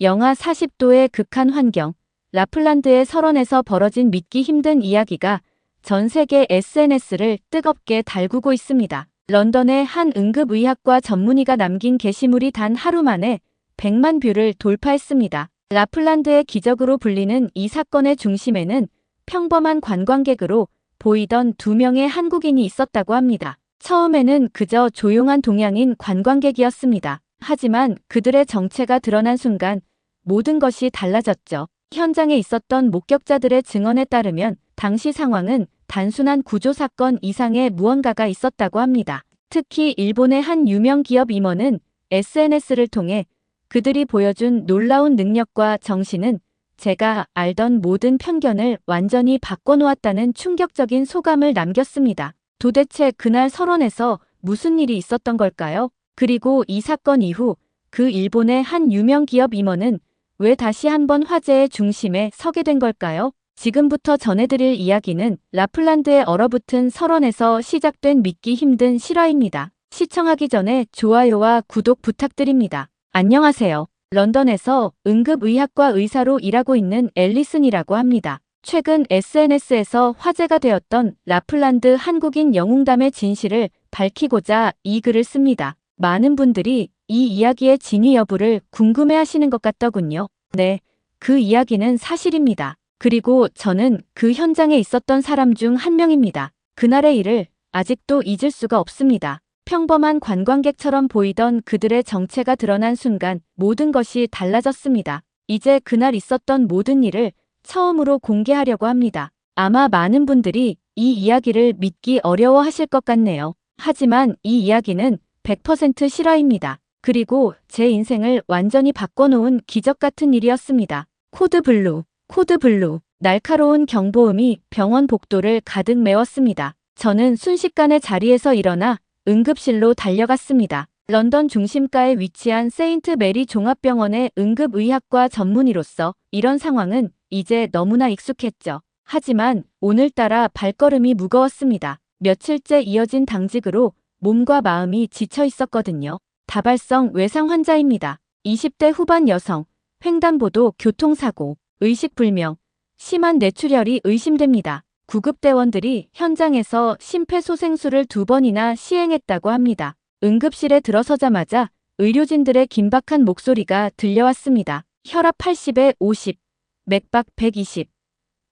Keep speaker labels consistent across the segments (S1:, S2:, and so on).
S1: 영하 40도의 극한 환경, 라플란드의 설원에서 벌어진 믿기 힘든 이야기가 전 세계 SNS를 뜨겁게 달구고 있습니다. 런던의 한 응급의학과 전문의가 남긴 게시물이 단 하루 만에 100만 뷰를 돌파했습니다. 라플란드의 기적으로 불리는 이 사건의 중심에는 평범한 관광객으로 보이던 2명의 한국인이 있었다고 합니다. 처음에는 그저 조용한 동양인 관광객이었습니다. 하지만 그들의 정체가 드러난 순간 모든 것이 달라졌죠. 현장에 있었던 목격자들의 증언에 따르면 당시 상황은 단순한 구조사건 이상의 무언가가 있었다고 합니다. 특히 일본의 한 유명 기업 임원은 SNS를 통해 그들이 보여준 놀라운 능력과 정신은 제가 알던 모든 편견을 완전히 바꿔놓았다는 충격적인 소감을 남겼습니다. 도대체 그날 설원에서 무슨 일이 있었던 걸까요? 그리고 이 사건 이후 그 일본의 한 유명 기업 임원은 왜 다시 한번 화제의 중심에 서게 된 걸까요? 지금부터 전해드릴 이야기는 라플란드의 얼어붙은 설원에서 시작된 믿기 힘든 실화입니다. 시청하기 전에 좋아요와 구독 부탁드립니다. 안녕하세요. 런던에서 응급의학과 의사로 일하고 있는 앨리슨이라고 합니다. 최근 SNS에서 화제가 되었던 라플란드 한국인 영웅담의 진실을 밝히고자 이 글을 씁니다. 많은 분들이 이 이야기의 진위 여부를 궁금해하시는 것 같더군요. 네, 그 이야기는 사실입니다. 그리고 저는 그 현장에 있었던 사람 중 한 명입니다. 그날의 일을 아직도 잊을 수가 없습니다. 평범한 관광객처럼 보이던 그들의 정체가 드러난 순간 모든 것이 달라졌습니다. 이제 그날 있었던 모든 일을 처음으로 공개하려고 합니다. 아마 많은 분들이 이 이야기를 믿기 어려워하실 것 같네요. 하지만 이 이야기는 100% 실화입니다. 그리고 제 인생을 완전히 바꿔놓은 기적 같은 일이었습니다. 코드 블루, 코드 블루. 날카로운 경보음이 병원 복도를 가득 메웠습니다. 저는 순식간에 자리에서 일어나 응급실로 달려갔습니다. 런던 중심가에 위치한 세인트 메리 종합병원의 응급의학과 전문의로서 이런 상황은 이제 너무나 익숙했죠. 하지만 오늘따라 발걸음이 무거웠습니다. 며칠째 이어진 당직으로 몸과 마음이 지쳐 있었거든요. 다발성 외상 환자입니다. 20대 후반 여성, 횡단보도 교통사고, 의식불명, 심한 뇌출혈이 의심됩니다. 구급대원들이 현장에서 심폐소생술을 2번이나 시행했다고 합니다. 응급실에 들어서자마자 의료진들의 긴박한 목소리가 들려왔습니다. 혈압 80에 50, 맥박 120.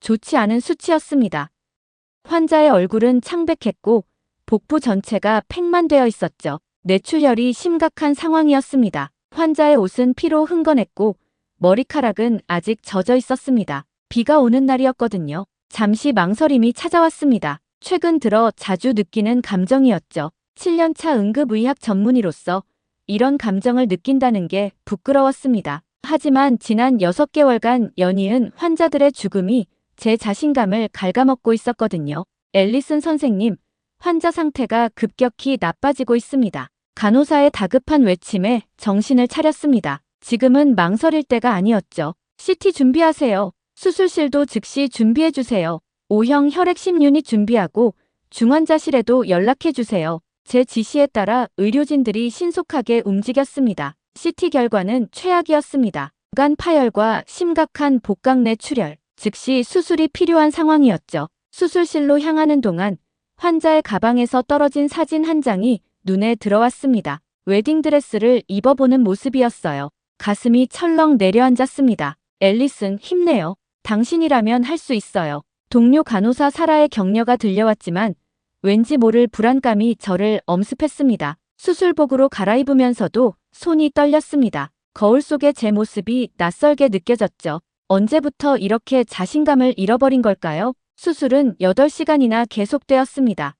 S1: 좋지 않은 수치였습니다. 환자의 얼굴은 창백했고 복부 전체가 팽만되어 있었죠. 뇌출혈이 심각한 상황이었습니다. 환자의 옷은 피로 흥건했고 머리카락은 아직 젖어 있었습니다. 비가 오는 날이었거든요. 잠시 망설임이 찾아왔습니다. 최근 들어 자주 느끼는 감정이었죠. 7년차 응급의학 전문의로서 이런 감정을 느낀다는 게 부끄러웠습니다. 하지만 지난 6개월간 연이은 환자들의 죽음이 제 자신감을 갉아먹고 있었거든요. 앨리슨 선생님, 환자 상태가 급격히 나빠지고 있습니다. 간호사의 다급한 외침에 정신을 차렸습니다. 지금은 망설일 때가 아니었죠. CT 준비하세요. 수술실도 즉시 준비해주세요. O형 혈액심 유닛 준비하고 중환자실에도 연락해주세요. 제 지시에 따라 의료진들이 신속하게 움직였습니다. CT 결과는 최악이었습니다. 간 파열과 심각한 복강 내 출혈, 즉시 수술이 필요한 상황이었죠. 수술실로 향하는 동안 환자의 가방에서 떨어진 사진 한 장이 눈에 들어왔습니다. 웨딩드레스를 입어보는 모습이었어요. 가슴이 철렁 내려앉았습니다. 앨리슨, 힘내요. 당신이라면 할 수 있어요. 동료 간호사 사라의 격려가 들려왔지만 왠지 모를 불안감이 저를 엄습했습니다. 수술복으로 갈아입으면서도 손이 떨렸습니다. 거울 속의 제 모습이 낯설게 느껴졌죠. 언제부터 이렇게 자신감을 잃어버린 걸까요? 수술은 8시간이나 계속되었습니다.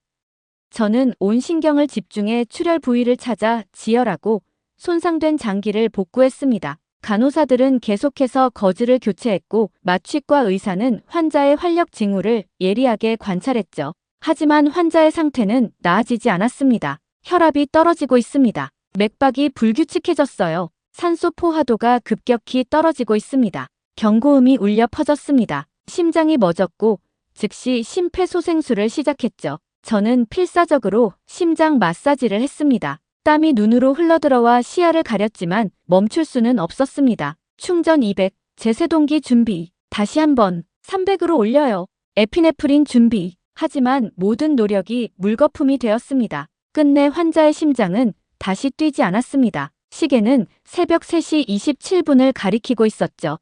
S1: 저는 온 신경을 집중해 출혈 부위를 찾아 지혈하고 손상된 장기를 복구했습니다. 간호사들은 계속해서 거즈를 교체했고 마취과 의사는 환자의 활력 징후를 예리하게 관찰했죠. 하지만 환자의 상태는 나아지지 않았습니다. 혈압이 떨어지고 있습니다. 맥박이 불규칙해졌어요. 산소 포화도가 급격히 떨어지고 있습니다. 경고음이 울려 퍼졌습니다. 심장이 멎었고 즉시 심폐소생술을 시작했죠. 저는 필사적으로 심장 마사지를 했습니다. 땀이 눈으로 흘러들어와 시야를 가렸지만 멈출 수는 없었습니다. 충전 200, 제세동기 준비. 다시 한번 300으로 올려요. 에피네프린 준비. 하지만 모든 노력이 물거품이 되었습니다. 끝내 환자의 심장은 다시 뛰지 않았습니다. 시계는 새벽 3시 27분을 가리키고 있었죠.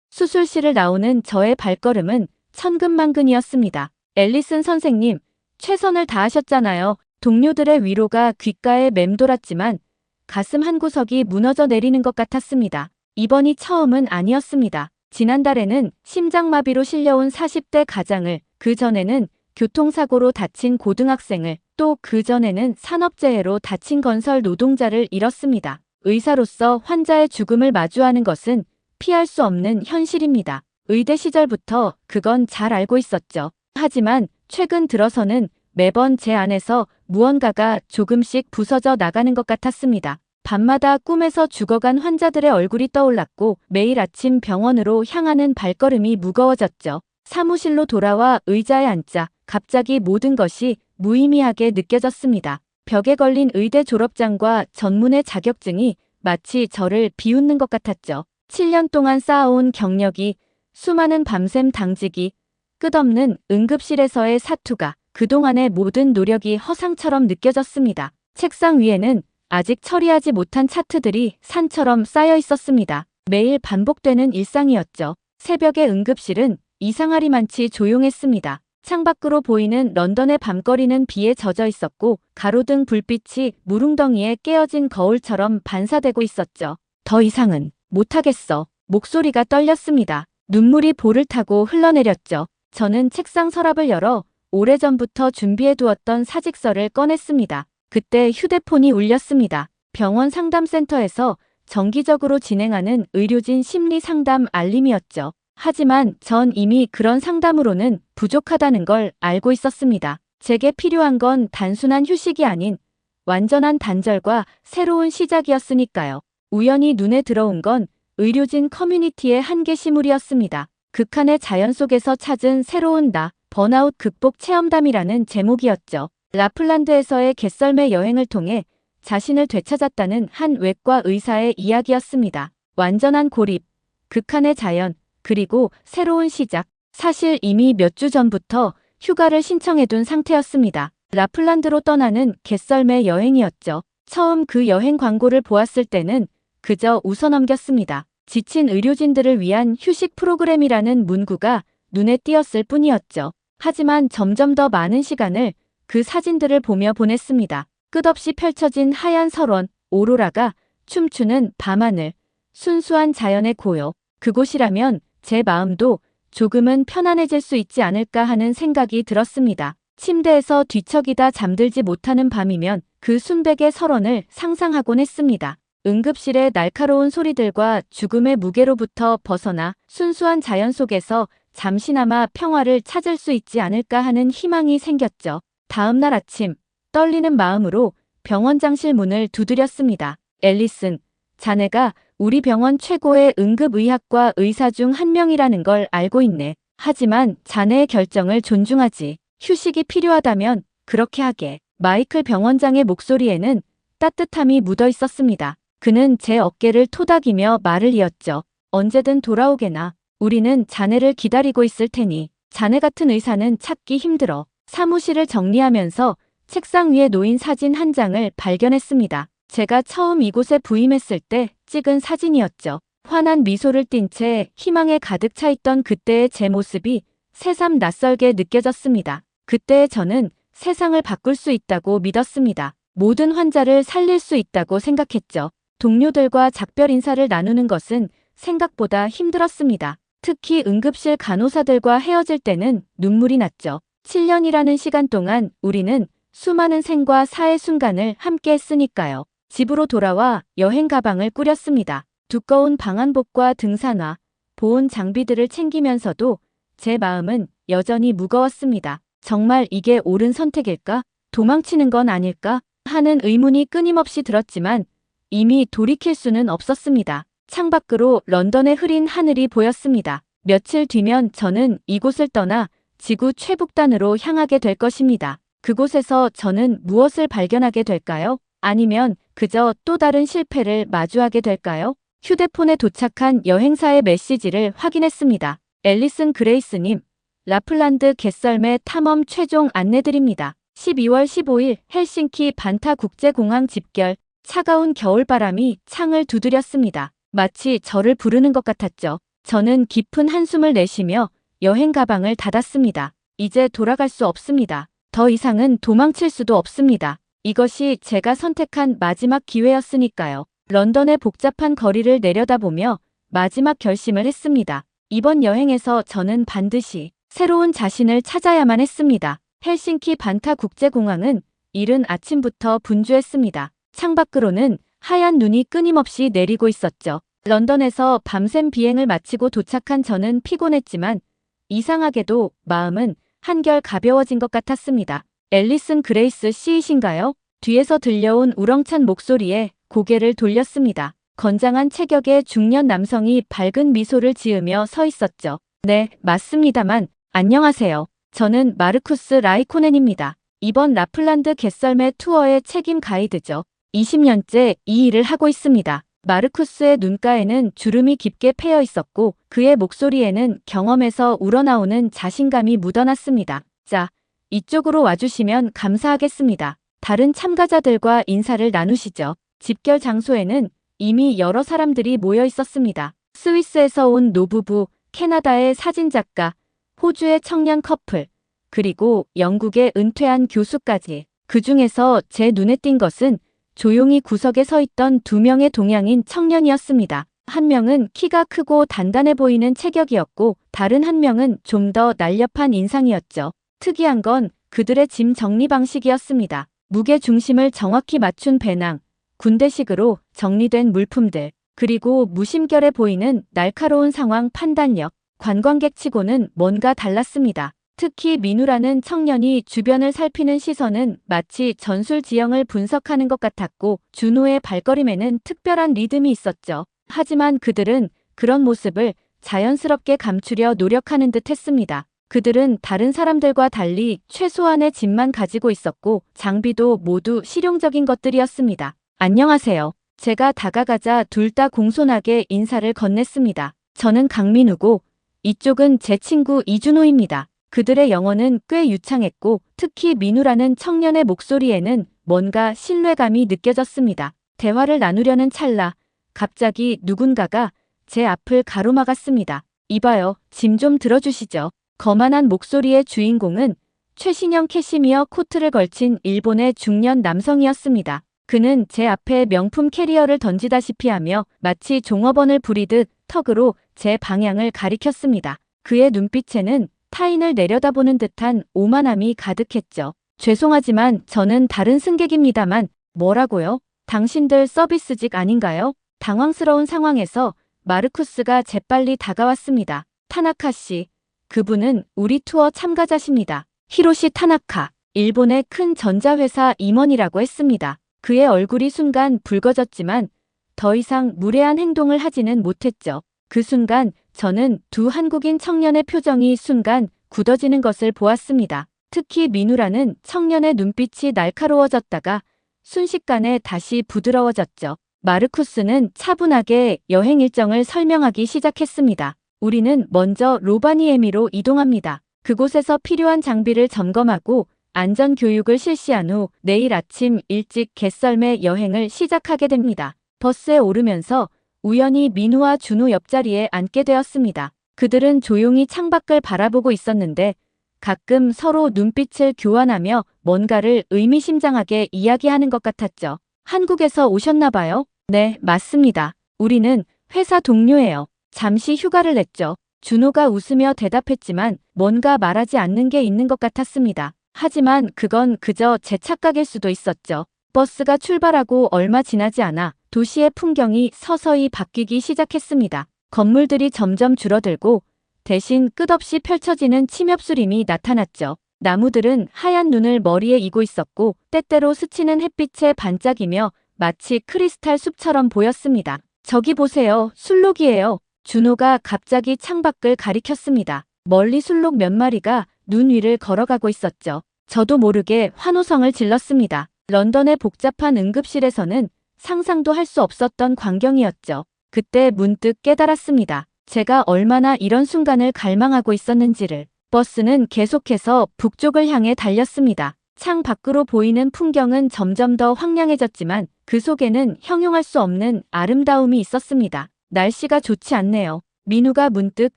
S1: 수술실을 나오는 저의 발걸음은 천근만근이었습니다. 앨리슨 선생님, 최선을 다하셨잖아요. 동료들의 위로가 귓가에 맴돌았지만 가슴 한구석이 무너져 내리는 것 같았습니다. 이번이 처음은 아니었습니다. 지난달에는 심장마비로 실려온 40대 가장을, 그 전에는 교통사고로 다친 고등학생을, 또 그 전에는 산업재해로 다친 건설 노동자를 잃었습니다. 의사로서 환자의 죽음을 마주하는 것은 피할 수 없는 현실입니다. 의대 시절부터 그건 잘 알고 있었죠. 하지만 최근 들어서는 매번 제 안에서 무언가가 조금씩 부서져 나가는 것 같았습니다. 밤마다 꿈에서 죽어간 환자들의 얼굴이 떠올랐고 매일 아침 병원으로 향하는 발걸음이 무거워졌죠. 사무실로 돌아와 의자에 앉자 갑자기 모든 것이 무의미하게 느껴졌습니다. 벽에 걸린 의대 졸업장과 전문의 자격증이 마치 저를 비웃는 것 같았죠. 7년 동안 쌓아온 경력이, 수많은 밤샘 당직이, 끝없는 응급실에서의 사투가, 그동안의 모든 노력이 허상처럼 느껴졌습니다. 책상 위에는 아직 처리하지 못한 차트들이 산처럼 쌓여 있었습니다. 매일 반복되는 일상이었죠. 새벽의 응급실은 이상하리만치 조용했습니다. 창밖으로 보이는 런던의 밤거리는 비에 젖어 있었고 가로등 불빛이 무릉덩이에 깨어진 거울처럼 반사되고 있었죠. 더 이상은 못하겠어. 목소리가 떨렸습니다. 눈물이 볼을 타고 흘러내렸죠. 저는 책상 서랍을 열어 오래전부터 준비해두었던 사직서를 꺼냈습니다. 그때 휴대폰이 울렸습니다. 병원 상담센터에서 정기적으로 진행하는 의료진 심리 상담 알림이었죠. 하지만 전 이미 그런 상담으로는 부족하다는 걸 알고 있었습니다. 제게 필요한 건 단순한 휴식이 아닌 완전한 단절과 새로운 시작이었으니까요. 우연히 눈에 들어온 건 의료진 커뮤니티의 한 게시물이었습니다. 극한의 자연 속에서 찾은 새로운 나, 번아웃 극복 체험담이라는 제목이었죠. 라플란드에서의 개썰매 여행을 통해 자신을 되찾았다는 한 외과 의사의 이야기였습니다. 완전한 고립, 극한의 자연, 그리고 새로운 시작. 사실 이미 몇 주 전부터 휴가를 신청해둔 상태였습니다. 라플란드로 떠나는 개썰매 여행이었죠. 처음 그 여행 광고를 보았을 때는 그저 웃어넘겼습니다. 지친 의료진들을 위한 휴식 프로그램이라는 문구가 눈에 띄었을 뿐이었죠. 하지만 점점 더 많은 시간을 그 사진들을 보며 보냈습니다. 끝없이 펼쳐진 하얀 설원, 오로라가 춤추는 밤하늘, 순수한 자연의 고요. 그곳이라면 제 마음도 조금은 편안해질 수 있지 않을까 하는 생각이 들었습니다. 침대에서 뒤척이다 잠들지 못하는 밤이면 그 순백의 설원을 상상하곤 했습니다. 응급실의 날카로운 소리들과 죽음의 무게로부터 벗어나 순수한 자연 속에서 잠시나마 평화를 찾을 수 있지 않을까 하는 희망이 생겼죠. 다음 날 아침, 떨리는 마음으로 병원장실 문을 두드렸습니다. 앨리슨, 자네가 우리 병원 최고의 응급의학과 의사 중 한 명이라는 걸 알고 있네. 하지만 자네의 결정을 존중하지. 휴식이 필요하다면 그렇게 하게. 마이클 병원장의 목소리에는 따뜻함이 묻어 있었습니다. 그는 제 어깨를 토닥이며 말을 이었죠. 언제든 돌아오게나. 우리는 자네를 기다리고 있을 테니. 자네 같은 의사는 찾기 힘들어. 사무실을 정리하면서 책상 위에 놓인 사진 한 장을 발견했습니다. 제가 처음 이곳에 부임했을 때 찍은 사진이었죠. 환한 미소를 띤 채 희망에 가득 차 있던 그때의 제 모습이 새삼 낯설게 느껴졌습니다. 그때의 저는 세상을 바꿀 수 있다고 믿었습니다. 모든 환자를 살릴 수 있다고 생각했죠. 동료들과 작별 인사를 나누는 것은 생각보다 힘들었습니다. 특히 응급실 간호사들과 헤어질 때는 눈물이 났죠. 7년이라는 시간 동안 우리는 수많은 생과 사의 순간을 함께 했으니까요. 집으로 돌아와 여행 가방을 꾸렸습니다. 두꺼운 방한복과 등산화, 보온 장비들을 챙기면서도 제 마음은 여전히 무거웠습니다. 정말 이게 옳은 선택일까? 도망치는 건 아닐까? 하는 의문이 끊임없이 들었지만 이미 돌이킬 수는 없었습니다. 창밖으로 런던의 흐린 하늘이 보였습니다. 며칠 뒤면 저는 이곳을 떠나 지구 최북단으로 향하게 될 것입니다. 그곳에서 저는 무엇을 발견하게 될까요? 아니면 그저 또 다른 실패를 마주하게 될까요? 휴대폰에 도착한 여행사의 메시지를 확인했습니다. 앨리슨 그레이스님, 라플란드 갯썰매 탐험 최종 안내드립니다. 12월 15일 헬싱키 반타 국제공항 집결. 차가운 겨울바람이 창을 두드렸습니다. 마치 저를 부르는 것 같았죠. 저는 깊은 한숨을 내쉬며 여행 가방을 닫았습니다. 이제 돌아갈 수 없습니다. 더 이상은 도망칠 수도 없습니다. 이것이 제가 선택한 마지막 기회였으니까요. 런던의 복잡한 거리를 내려다보며 마지막 결심을 했습니다. 이번 여행에서 저는 반드시 새로운 자신을 찾아야만 했습니다. 헬싱키 반타 국제공항은 이른 아침부터 분주했습니다. 창밖으로는 하얀 눈이 끊임없이 내리고 있었죠. 런던에서 밤샘 비행을 마치고 도착한 저는 피곤했지만 이상하게도 마음은 한결 가벼워진 것 같았습니다. 앨리슨 그레이스 씨이신가요? 뒤에서 들려온 우렁찬 목소리에 고개를 돌렸습니다. 건장한 체격의 중년 남성이 밝은 미소를 지으며 서 있었죠. 네, 맞습니다만 안녕하세요. 저는 마르쿠스 라이코넨입니다. 이번 라플란드 갯썰매 투어의 책임 가이드죠. 20년째 이 일을 하고 있습니다. 마르쿠스의 눈가에는 주름이 깊게 패여 있었고 그의 목소리에는 경험에서 우러나오는 자신감이 묻어났습니다. 자, 이쪽으로 와주시면 감사하겠습니다. 다른 참가자들과 인사를 나누시죠. 집결 장소에는 이미 여러 사람들이 모여 있었습니다. 스위스에서 온 노부부, 캐나다의 사진작가, 호주의 청년 커플, 그리고 영국의 은퇴한 교수까지. 그 중에서 제 눈에 띈 것은 조용히 구석에 서 있던 2명의 동양인 청년이었습니다. 한 명은 키가 크고 단단해 보이는 체격이었고 다른 한 명은 좀 더 날렵한 인상이었죠. 특이한 건 그들의 짐 정리 방식이었습니다. 무게 중심을 정확히 맞춘 배낭, 군대식으로 정리된 물품들, 그리고 무심결에 보이는 날카로운 상황 판단력. 관광객치고는 뭔가 달랐습니다. 특히 민우라는 청년이 주변을 살피는 시선은 마치 전술 지형을 분석하는 것 같았고 준호의 발걸음에는 특별한 리듬이 있었죠. 하지만 그들은 그런 모습을 자연스럽게 감추려 노력하는 듯 했습니다. 그들은 다른 사람들과 달리 최소한의 짐만 가지고 있었고 장비도 모두 실용적인 것들이었습니다. 안녕하세요. 제가 다가가자 둘 다 공손하게 인사를 건넸습니다. 저는 강민우고 이쪽은 제 친구 이준호입니다. 그들의 영어는 꽤 유창했고 특히 민우라는 청년의 목소리에는 뭔가 신뢰감이 느껴졌습니다. 대화를 나누려는 찰나 갑자기 누군가가 제 앞을 가로막았습니다. 이봐요, 짐 좀 들어주시죠. 거만한 목소리의 주인공은 최신형 캐시미어 코트를 걸친 일본의 중년 남성이었습니다. 그는 제 앞에 명품 캐리어를 던지다시피 하며 마치 종업원을 부리듯 턱으로 제 방향을 가리켰습니다. 그의 눈빛에는 타인을 내려다보는 듯한 오만함이 가득했죠. 죄송하지만 저는 다른 승객입니다만. 뭐라고요? 당신들 서비스직 아닌가요? 당황스러운 상황에서 마르쿠스가 재빨리 다가왔습니다. 타나카 씨, 그분은 우리 투어 참가자십니다. 히로시 타나카, 일본의 큰 전자회사 임원이라고 했습니다. 그의 얼굴이 순간 붉어졌지만 더 이상 무례한 행동을 하지는 못했죠. 그 순간 저는 두 한국인 청년의 표정이 순간 굳어지는 것을 보았습니다. 특히 민우라는 청년의 눈빛이 날카로워졌다가 순식간에 다시 부드러워졌죠. 마르쿠스는 차분하게 여행 일정을 설명하기 시작했습니다. 우리는 먼저 로바니에미로 이동합니다. 그곳에서 필요한 장비를 점검하고 안전 교육을 실시한 후 내일 아침 일찍 갯썰매 여행을 시작하게 됩니다. 버스에 오르면서 우연히 민우와 준호 옆자리에 앉게 되었습니다. 그들은 조용히 창밖을 바라보고 있었는데 가끔 서로 눈빛을 교환하며 뭔가를 의미심장하게 이야기하는 것 같았죠. 한국에서 오셨나 봐요? 네, 맞습니다. 우리는 회사 동료예요. 잠시 휴가를 냈죠. 준호가 웃으며 대답했지만 뭔가 말하지 않는 게 있는 것 같았습니다. 하지만 그건 그저 제 착각일 수도 있었죠. 버스가 출발하고 얼마 지나지 않아 도시의 풍경이 서서히 바뀌기 시작했습니다. 건물들이 점점 줄어들고 대신 끝없이 펼쳐지는 침엽수림이 나타났죠. 나무들은 하얀 눈을 머리에 이고 있었고 때때로 스치는 햇빛에 반짝이며 마치 크리스탈 숲처럼 보였습니다. 저기 보세요. 술록이에요. 준호가 갑자기 창밖을 가리켰습니다. 멀리 술록 몇 마리가 눈 위를 걸어가고 있었죠. 저도 모르게 환호성을 질렀습니다. 런던의 복잡한 응급실에서는 상상도 할 수 없었던 광경이었죠. 그때 문득 깨달았습니다. 제가 얼마나 이런 순간을 갈망하고 있었는지를. 버스는 계속해서 북쪽을 향해 달렸습니다. 창 밖으로 보이는 풍경은 점점 더 황량해졌지만 그 속에는 형용할 수 없는 아름다움이 있었습니다. 날씨가 좋지 않네요. 민우가 문득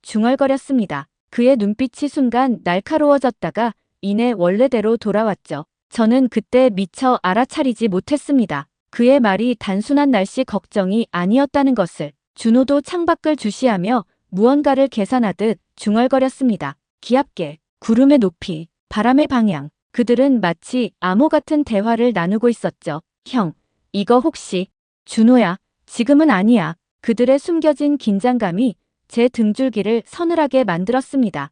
S1: 중얼거렸습니다. 그의 눈빛이 순간 날카로워졌다가 이내 원래대로 돌아왔죠. 저는 그때 미처 알아차리지 못했습니다. 그의 말이 단순한 날씨 걱정이 아니었다는 것을. 준호도 창밖을 주시하며 무언가를 계산하듯 중얼거렸습니다. 기압계, 구름의 높이, 바람의 방향. 그들은 마치 암호 같은 대화를 나누고 있었죠. 형, 이거 혹시? 준호야, 지금은 아니야. 그들의 숨겨진 긴장감이 제 등줄기를 서늘하게 만들었습니다.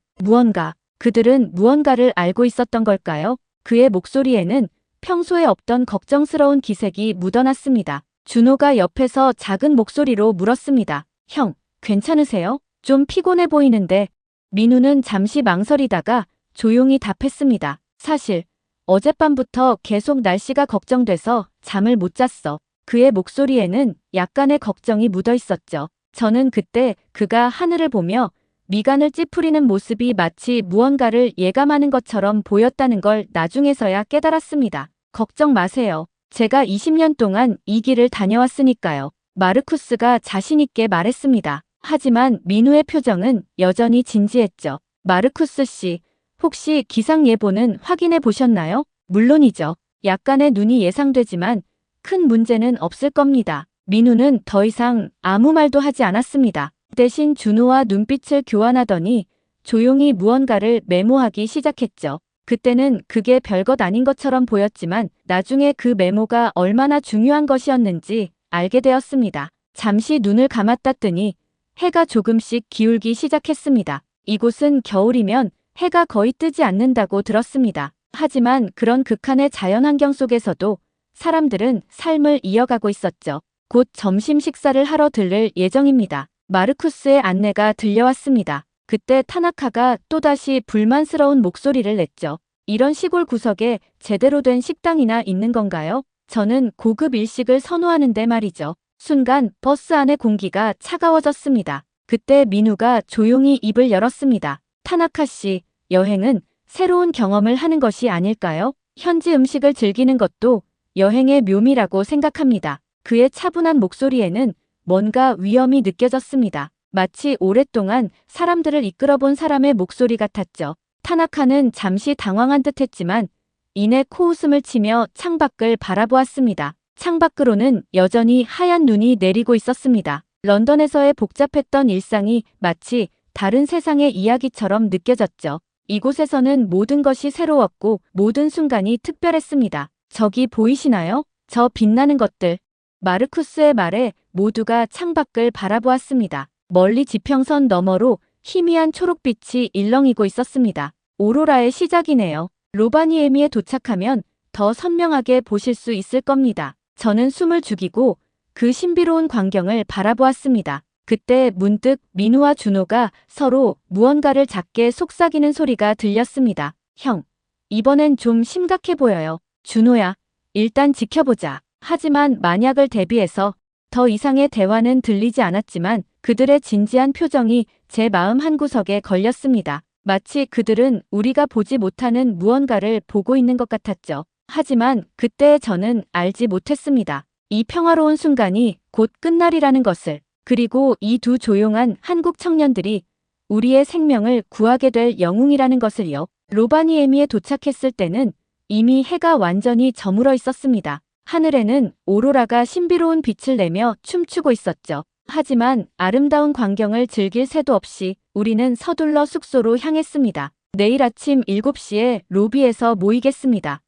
S1: 그들은 무언가를 알고 있었던 걸까요? 그의 목소리에는 평소에 없던 걱정스러운 기색이 묻어났습니다. 준호가 옆에서 작은 목소리로 물었습니다. 형, 괜찮으세요? 좀 피곤해 보이는데. 민우는 잠시 망설이다가 조용히 답했습니다. 사실 어젯밤부터 계속 날씨가 걱정돼서 잠을 못 잤어. 그의 목소리에는 약간의 걱정이 묻어 있었죠. 저는 그때 그가 하늘을 보며 미간을 찌푸리는 모습이 마치 무언가를 예감하는 것처럼 보였다는 걸 나중에서야 깨달았습니다. 걱정 마세요. 제가 20년 동안 이 길을 다녀왔으니까요. 마르쿠스가 자신있게 말했습니다. 하지만 민우의 표정은 여전히 진지했죠. 마르쿠스 씨, 혹시 기상 예보는 확인해 보셨나요? 물론이죠. 약간의 눈이 예상되지만 큰 문제는 없을 겁니다. 민우는 더 이상 아무 말도 하지 않았습니다. 대신 준호와 눈빛을 교환하더니 조용히 무언가를 메모하기 시작했죠. 그때는 그게 별것 아닌 것처럼 보였지만 나중에 그 메모가 얼마나 중요한 것이었는지 알게 되었습니다. 잠시 눈을 감았다 뜨니 해가 조금씩 기울기 시작했습니다. 이곳은 겨울이면 해가 거의 뜨지 않는다고 들었습니다. 하지만 그런 극한의 자연환경 속에서도 사람들은 삶을 이어가고 있었죠. 곧 점심 식사를 하러 들를 예정입니다. 마르쿠스의 안내가 들려왔습니다. 그때 타나카가 또다시 불만스러운 목소리를 냈죠. 이런 시골 구석에 제대로 된 식당이나 있는 건가요? 저는 고급 일식을 선호하는데 말이죠. 순간 버스 안의 공기가 차가워졌습니다. 그때 민우가 조용히 입을 열었습니다. 타나카 씨, 여행은 새로운 경험을 하는 것이 아닐까요? 현지 음식을 즐기는 것도 여행의 묘미라고 생각합니다. 그의 차분한 목소리에는 뭔가 위험이 느껴졌습니다. 마치 오랫동안 사람들을 이끌어본 사람의 목소리 같았죠. 타나카는 잠시 당황한 듯했지만 이내 코웃음을 치며 창밖을 바라보았습니다. 창밖으로는 여전히 하얀 눈이 내리고 있었습니다. 런던에서의 복잡했던 일상이 마치 다른 세상의 이야기처럼 느껴졌죠. 이곳에서는 모든 것이 새로웠고 모든 순간이 특별했습니다. 저기 보이시나요? 저 빛나는 것들. 마르쿠스의 말에 모두가 창밖을 바라보았습니다. 멀리 지평선 너머로 희미한 초록빛이 일렁이고 있었습니다. 오로라의 시작이네요. 로바니에미에 도착하면 더 선명하게 보실 수 있을 겁니다. 저는 숨을 죽이고 그 신비로운 광경을 바라보았습니다. 그때 문득 민우와 준호가 서로 무언가를 작게 속삭이는 소리가 들렸습니다. 형, 이번엔 좀 심각해 보여요. 준호야, 일단 지켜보자. 하지만 만약을 대비해서 더 이상의 대화는 들리지 않았지만 그들의 진지한 표정이 제 마음 한구석에 걸렸습니다. 마치 그들은 우리가 보지 못하는 무언가를 보고 있는 것 같았죠. 하지만 그때의 저는 알지 못했습니다. 이 평화로운 순간이 곧 끝날이라는 것을. 그리고 이 두 조용한 한국 청년들이 우리의 생명을 구하게 될 영웅이라는 것을요. 로바니에미에 도착했을 때는 이미 해가 완전히 저물어 있었습니다. 하늘에는 오로라가 신비로운 빛을 내며 춤추고 있었죠. 하지만 아름다운 광경을 즐길 새도 없이 우리는 서둘러 숙소로 향했습니다. 내일 아침 7시에 로비에서 모이겠습니다.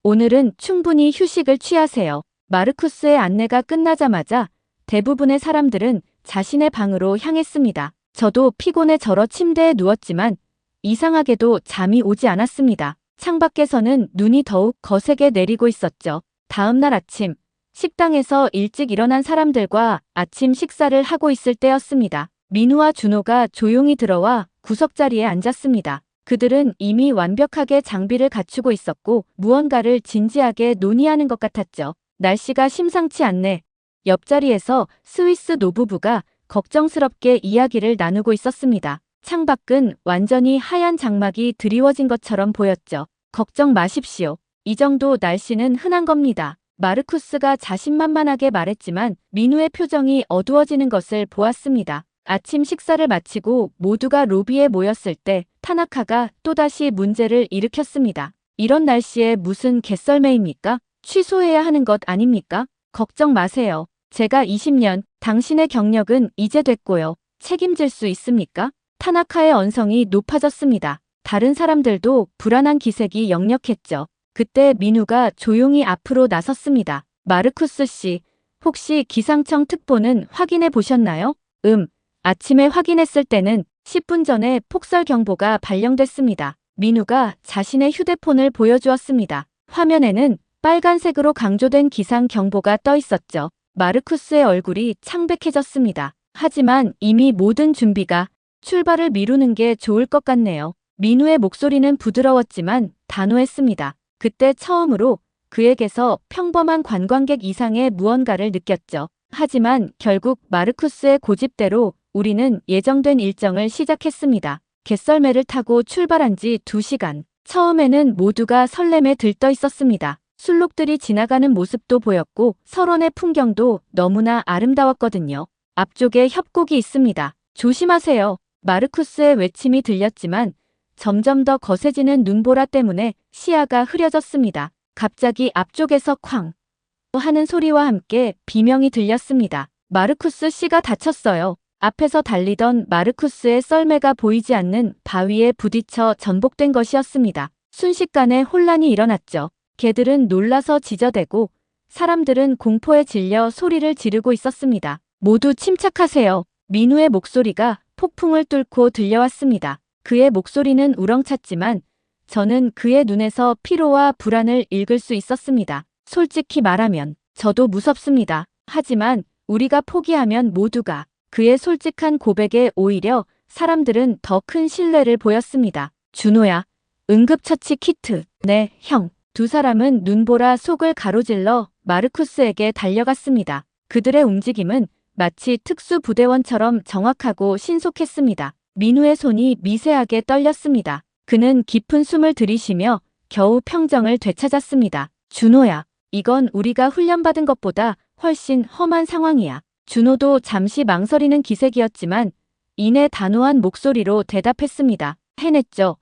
S1: 오늘은 충분히 휴식을 취하세요. 마르쿠스의 안내가 끝나자마자 대부분의 사람들은 자신의 방으로 향했습니다. 저도 피곤해 절어 침대에 누웠지만 이상하게도 잠이 오지 않았습니다. 창밖에서는 눈이 더욱 거세게 내리고 있었죠. 다음 날 아침, 식당에서 일찍 일어난 사람들과 아침 식사를 하고 있을 때였습니다. 민우와 준호가 조용히 들어와 구석자리에 앉았습니다. 그들은 이미 완벽하게 장비를 갖추고 있었고 무언가를 진지하게 논의하는 것 같았죠. 날씨가 심상치 않네. 옆자리에서 스위스 노부부가 걱정스럽게 이야기를 나누고 있었습니다. 창밖은 완전히 하얀 장막이 드리워진 것처럼 보였죠. 걱정 마십시오. 이 정도 날씨는 흔한 겁니다. 마르쿠스가 자신만만하게 말했지만 민우의 표정이 어두워지는 것을 보았습니다. 아침 식사를 마치고 모두가 로비에 모였을 때 타나카가 또다시 문제를 일으켰습니다. 이런 날씨에 무슨 개썰매입니까? 취소해야 하는 것 아닙니까? 걱정 마세요. 제가 20년, 당신의 경력은 이제 됐고요. 책임질 수 있습니까? 타나카의 언성이 높아졌습니다. 다른 사람들도 불안한 기색이 역력했죠. 그때 민우가 조용히 앞으로 나섰습니다. 마르쿠스 씨, 혹시 기상청 특보는 확인해 보셨나요? 아침에 확인했을 때는 10분 전에 폭설 경보가 발령됐습니다. 민우가 자신의 휴대폰을 보여주었습니다. 화면에는 빨간색으로 강조된 기상 경보가 떠 있었죠. 마르쿠스의 얼굴이 창백해졌습니다. 하지만 이미 모든 준비가 출발을 미루는 게 좋을 것 같네요. 민우의 목소리는 부드러웠지만 단호했습니다. 그때 처음으로 그에게서 평범한 관광객 이상의 무언가를 느꼈죠. 하지만 결국 마르쿠스의 고집대로 우리는 예정된 일정을 시작했습니다. 갯썰매를 타고 출발한 지 2시간. 처음에는 모두가 설렘에 들떠 있었습니다. 술록들이 지나가는 모습도 보였고 설원의 풍경도 너무나 아름다웠거든요. 앞쪽에 협곡이 있습니다. 조심하세요. 마르쿠스의 외침이 들렸지만 점점 더 거세지는 눈보라 때문에 시야가 흐려졌습니다. 갑자기 앞쪽에서 쾅 하는 소리와 함께 비명이 들렸습니다. 마르쿠스 씨가 다쳤어요. 앞에서 달리던 마르쿠스의 썰매가 보이지 않는 바위에 부딪혀 전복된 것이었습니다. 순식간에 혼란이 일어났죠. 개들은 놀라서 짖어대고 사람들은 공포에 질려 소리를 지르고 있었습니다. 모두 침착하세요. 민우의 목소리가 폭풍을 뚫고 들려왔습니다. 그의 목소리는 우렁찼지만 저는 그의 눈에서 피로와 불안을 읽을 수 있었습니다. 솔직히 말하면 저도 무섭습니다. 하지만 우리가 포기하면 모두가 그의 솔직한 고백에 오히려 사람들은 더 큰 신뢰를 보였습니다. 준호야, 응급처치 키트. 네, 형. 두 사람은 눈보라 속을 가로질러 마르쿠스에게 달려갔습니다. 그들의 움직임은 마치 특수부대원처럼 정확하고 신속했습니다. 민우의 손이 미세하게 떨렸습니다. 그는 깊은 숨을 들이쉬며 겨우 평정을 되찾았습니다. 준호야, 이건 우리가 훈련받은 것보다 훨씬 험한 상황이야. 준호도 잠시 망설이는 기색이었지만 이내 단호한 목소리로 대답했습니다. 해냈죠.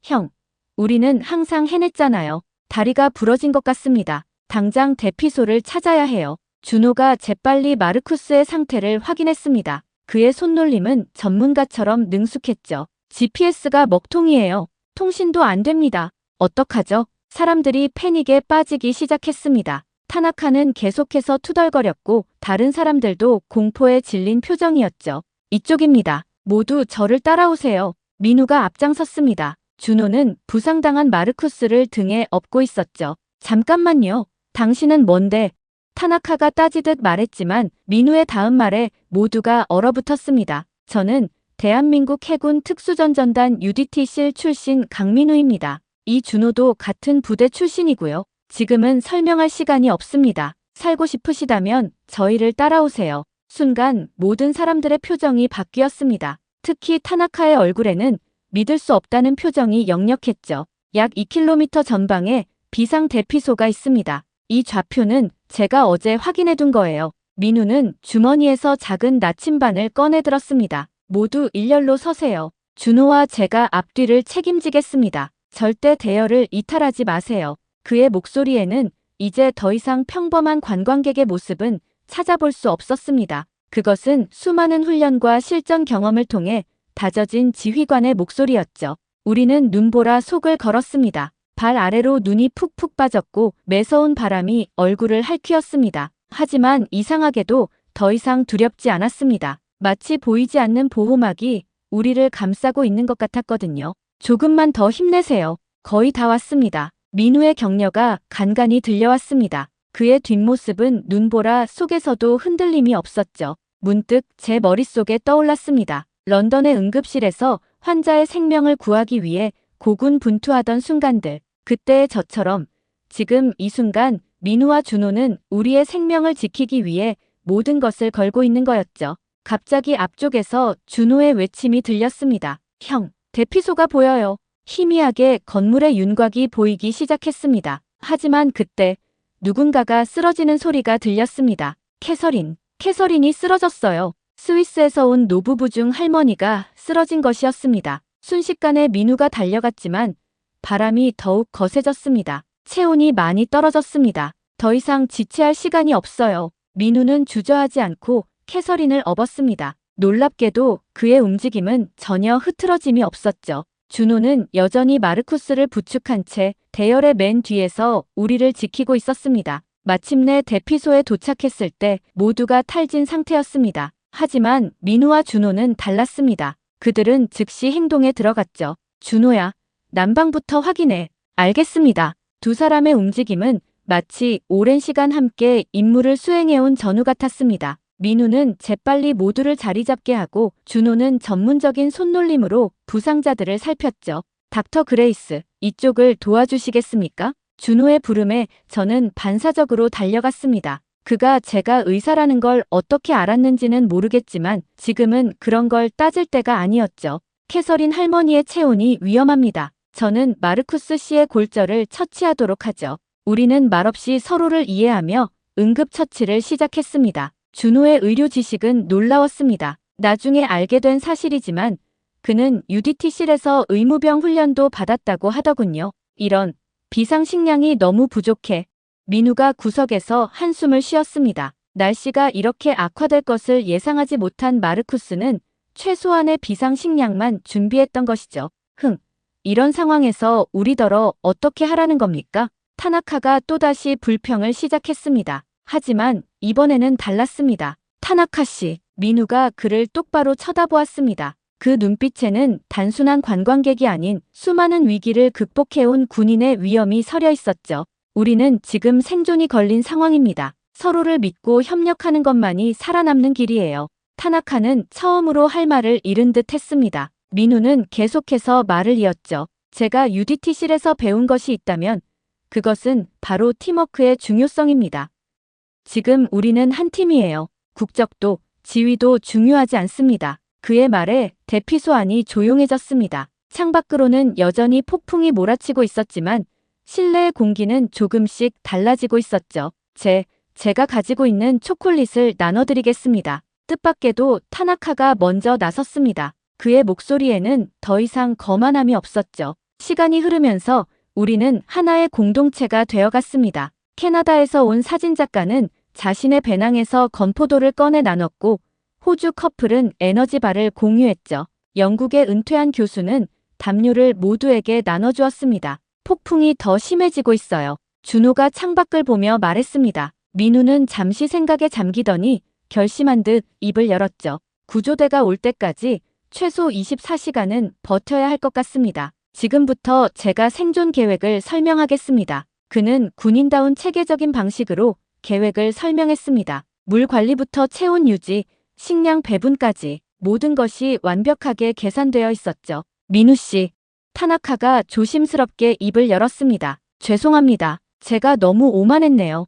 S1: 형, 우리는 항상 해냈잖아요. 다리가 부러진 것 같습니다. 당장 대피소를 찾아야 해요. 준호가 재빨리 마르쿠스의 상태를 확인했습니다. 그의 손놀림은 전문가처럼 능숙했죠. GPS가 먹통이에요. 통신도 안 됩니다. 어떡하죠? 사람들이 패닉에 빠지기 시작했습니다. 타나카는 계속해서 투덜거렸고 다른 사람들도 공포에 질린 표정이었죠. 이쪽입니다. 모두 저를 따라오세요. 민우가 앞장섰습니다. 준호는 부상당한 마르쿠스를 등에 업고 있었죠. 잠깐만요. 당신은 뭔데? 타나카가 따지듯 말했지만 민우의 다음 말에 모두가 얼어붙었습니다. 저는 대한민국 해군 특수전전단 UDT실 출신 강민우입니다. 이 준호도 같은 부대 출신이고요. 지금은 설명할 시간이 없습니다. 살고 싶으시다면 저희를 따라오세요. 순간 모든 사람들의 표정이 바뀌었습니다. 특히 타나카의 얼굴에는 믿을 수 없다는 표정이 역력했죠. 약 2km 전방에 비상 대피소가 있습니다. 이 좌표는 제가 어제 확인해 둔 거예요. 민우는 주머니에서 작은 나침반을 꺼내 들었습니다. 모두 일렬로 서세요. 준호와 제가 앞뒤를 책임지겠습니다. 절대 대열을 이탈하지 마세요. 그의 목소리에는 이제 더 이상 평범한 관광객의 모습은 찾아볼 수 없었습니다. 그것은 수많은 훈련과 실전 경험을 통해 다져진 지휘관의 목소리였죠. 우리는 눈보라 속을 걸었습니다. 발 아래로 눈이 푹푹 빠졌고 매서운 바람이 얼굴을 핥히었습니다. 하지만 이상하게도 더 이상 두렵지 않았습니다. 마치 보이지 않는 보호막이 우리를 감싸고 있는 것 같았거든요. 조금만 더 힘내세요. 거의 다 왔습니다. 민우의 격려가 간간히 들려왔습니다. 그의 뒷모습은 눈보라 속에서도 흔들림이 없었죠. 문득 제 머릿속에 떠올랐습니다. 런던의 응급실에서 환자의 생명을 구하기 위해 고군분투하던 순간들. 그때의 저처럼 지금 이 순간 민우와 준호는 우리의 생명을 지키기 위해 모든 것을 걸고 있는 거였죠. 갑자기 앞쪽에서 준호의 외침이 들렸습니다. 형, 대피소가 보여요. 희미하게 건물의 윤곽이 보이기 시작했습니다. 하지만 그때 누군가가 쓰러지는 소리가 들렸습니다. 캐서린이 쓰러졌어요. 스위스에서 온 노부부 중 할머니가 쓰러진 것이었습니다. 순식간에 민우가 달려갔지만 바람이 더욱 거세졌습니다. 체온이 많이 떨어졌습니다. 더 이상 지체할 시간이 없어요. 민우는 주저하지 않고 캐서린을 업었습니다. 놀랍게도 그의 움직임은 전혀 흐트러짐이 없었죠. 준호는 여전히 마르쿠스를 부축한 채 대열의 맨 뒤에서 우리를 지키고 있었습니다. 마침내 대피소에 도착했을 때 모두가 탈진 상태였습니다. 하지만 민우와 준호는 달랐습니다. 그들은 즉시 행동에 들어갔죠. 준호야, 난방부터 확인해. 알겠습니다. 두 사람의 움직임은 마치 오랜 시간 함께 임무를 수행해온 전우 같았습니다. 민우는 재빨리 모두를 자리 잡게 하고 준호는 전문적인 손놀림으로 부상자들을 살폈죠. 닥터 그레이스, 이쪽을 도와주시겠습니까? 준호의 부름에 저는 반사적으로 달려갔습니다. 그가 제가 의사라는 걸 어떻게 알았는지는 모르겠지만 지금은 그런 걸 따질 때가 아니었죠. 캐서린 할머니의 체온이 위험합니다. 저는 마르쿠스 씨의 골절을 처치하도록 하죠. 우리는 말없이 서로를 이해하며 응급처치를 시작했습니다. 준호의 의료 지식은 놀라웠습니다. 나중에 알게 된 사실이지만 그는 UDT실에서 의무병 훈련도 받았다고 하더군요. 이런 비상식량이 너무 부족해. 민우가 구석에서 한숨을 쉬었습니다. 날씨가 이렇게 악화될 것을 예상하지 못한 마르쿠스는 최소한의 비상식량만 준비했던 것이죠. 이런 상황에서 우리더러 어떻게 하라는 겁니까? 타나카가 또다시 불평을 시작했습니다. 하지만 이번에는 달랐습니다. 타나카 씨, 민우가 그를 똑바로 쳐다보았습니다. 그 눈빛에는 단순한 관광객이 아닌 수많은 위기를 극복해온 군인의 위엄이 서려 있었죠. 우리는 지금 생존이 걸린 상황입니다. 서로를 믿고 협력하는 것만이 살아남는 길이에요. 타나카는 처음으로 할 말을 잃은 듯 했습니다. 민우는 계속해서 말을 이었죠. 제가 UDT실에서 배운 것이 있다면 그것은 바로 팀워크의 중요성입니다. 지금 우리는 한 팀이에요. 국적도 지위도 중요하지 않습니다. 그의 말에 대피소 안이 조용해졌습니다. 창밖으로는 여전히 폭풍이 몰아치고 있었지만 실내의 공기는 조금씩 달라지고 있었죠. 제가 가지고 있는 초콜릿을 나눠드리겠습니다. 뜻밖에도 타나카가 먼저 나섰습니다. 그의 목소리에는 더 이상 거만함이 없었죠. 시간이 흐르면서 우리는 하나의 공동체가 되어갔습니다. 캐나다에서 온 사진작가는 자신의 배낭에서 건포도를 꺼내 나눴고 호주 커플은 에너지바를 공유했죠. 영국의 은퇴한 교수는 담요를 모두에게 나눠주었습니다. 폭풍이 더 심해지고 있어요. 준호가 창밖을 보며 말했습니다. 민우는 잠시 생각에 잠기더니 결심한 듯 입을 열었죠. 구조대가 올 때까지 최소 24시간은 버텨야 할 것 같습니다. 지금부터 제가 생존 계획을 설명하겠습니다. 그는 군인다운 체계적인 방식으로 계획을 설명했습니다. 물 관리부터 체온 유지, 식량 배분까지 모든 것이 완벽하게 계산되어 있었죠. 민우 씨, 타나카가 조심스럽게 입을 열었습니다. 죄송합니다. 제가 너무 오만했네요.